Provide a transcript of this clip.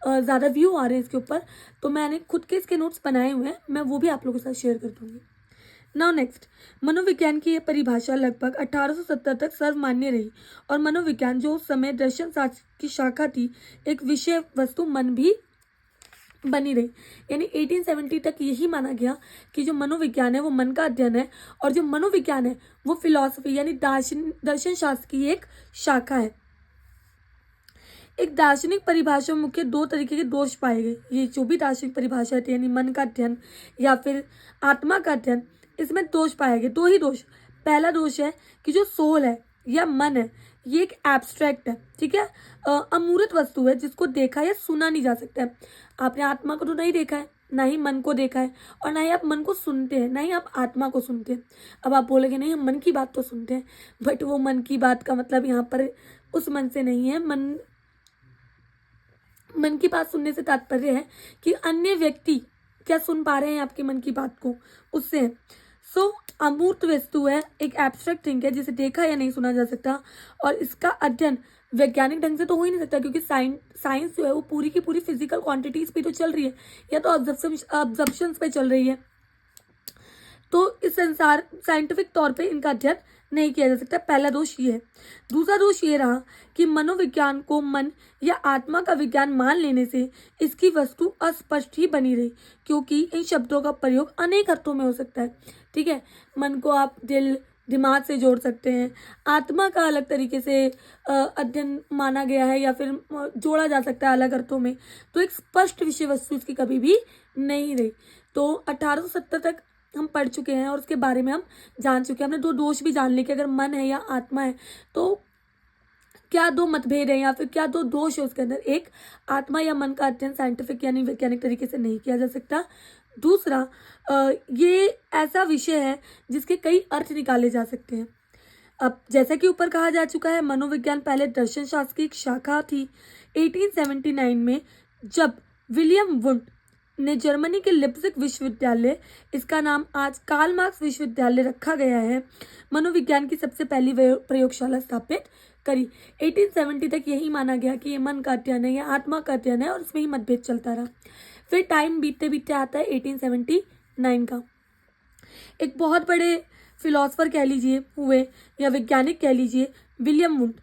ज़्यादा व्यू आ रहे हैं इसके ऊपर, तो मैंने खुद के इसके नोट्स बनाए हुए हैं, मैं वो भी आप लोगों के साथ शेयर कर दूँगी। नाउ नेक्स्ट, मनोविज्ञान की यह परिभाषा लगभग 1870 तक सर्वमान्य रही और मनोविज्ञान जो उस समय दर्शन शास्त्र की शाखा थी, एक विषय वस्तु मन भी बनी रही। यानी 1870 तक यही माना गया कि जो मनोविज्ञान है वो मन का अध्ययन है, और जो मनोविज्ञान है वो फिलॉसफी यानी दर्शन शास्त्र की एक शाखा है। एक दार्शनिक परिभाषा में मुख्य दो तरीके के दोष पाए गए। ये जो भी दार्शनिक परिभाषा थी यानी मन का अध्ययन या फिर आत्मा का अध्ययन, इसमें दोष पाए गए, दो ही दोष। पहला दोष है कि जो सोल है या मन है ये एक एब्स्ट्रैक्ट है, ठीक है, अमूर्त वस्तु है जिसको देखा या सुना नहीं जा सकता है। आपने आत्मा को तो नहीं देखा है, ना ही मन को देखा है, और ना ही आप मन को सुनते हैं, ना ही आप आत्मा को सुनते हैं। अब आप बोलेंगे नहीं हम मन की बात तो सुनते हैं, बट वो मन की बात का मतलब यहाँ पर उस मन से नहीं है। मन की बात सुनने से तात्पर्य है कि अन्य व्यक्ति क्या सुन पा रहे हैं आपके मन की बात को, उससे है। सो अमूर्त वस्तु है, एक एब्स्ट्रैक्ट थिंग है जिसे देखा या नहीं सुना जा सकता, और इसका अध्ययन वैज्ञानिक ढंग से तो हो ही नहीं सकता, क्योंकि साइंस जो है वो पूरी की पूरी फिजिकल क्वांटिटीज पे तो चल रही है या तो ऑब्जर्वेशंस पे चल रही है। तो इस संसार साइंटिफिक तौर पे इनका अध्ययन नहीं किया जा सकता। पहला दोष ये है। दूसरा दोष ये रहा कि मनोविज्ञान को मन या आत्मा का विज्ञान मान लेने से इसकी वस्तु अस्पष्ट ही बनी रही, क्योंकि इन शब्दों का प्रयोग अनेक अर्थों में हो सकता है, ठीक है। मन को आप दिल दिमाग से जोड़ सकते हैं, आत्मा का अलग तरीके से अध्ययन माना गया है या फिर जोड़ा जा सकता है अलग अर्थों में। तो एक स्पष्ट विषय वस्तु इसकी कभी भी नहीं रही। तो 1870 तक हम पढ़ चुके हैं और उसके बारे में हम जान चुके हैं। हमने दो दोष भी जान लिए कि अगर मन है या आत्मा है तो क्या दो मतभेद है या फिर क्या दो दोष है उसके अंदर। एक, आत्मा या मन का अध्ययन साइंटिफिक यानी वैज्ञानिक तरीके से नहीं किया जा सकता। दूसरा, ये ऐसा विषय है जिसके कई अर्थ निकाले जा सकते हैं। अब जैसा कि ऊपर कहा जा चुका है, मनोविज्ञान पहले दर्शन शास्त्र की एक शाखा थी। 1879 में जब विलियम वुंड ने जर्मनी के लिप्जिग विश्वविद्यालय, इसका नाम आज कार्ल मार्क्स विश्वविद्यालय रखा गया है, मनोविज्ञान की सबसे पहली प्रयोगशाला स्थापित करी। 1870 तक यही माना गया कि ये मन का अध्ययन है या आत्मा का अध्ययन है, और इसमें ही मतभेद चलता रहा। फिर टाइम बीतते बीतते आता है 1879 का। एक बहुत बड़े फिलोसफर कह लीजिए हुए या वैज्ञानिक कह लीजिए, विलियम वुंड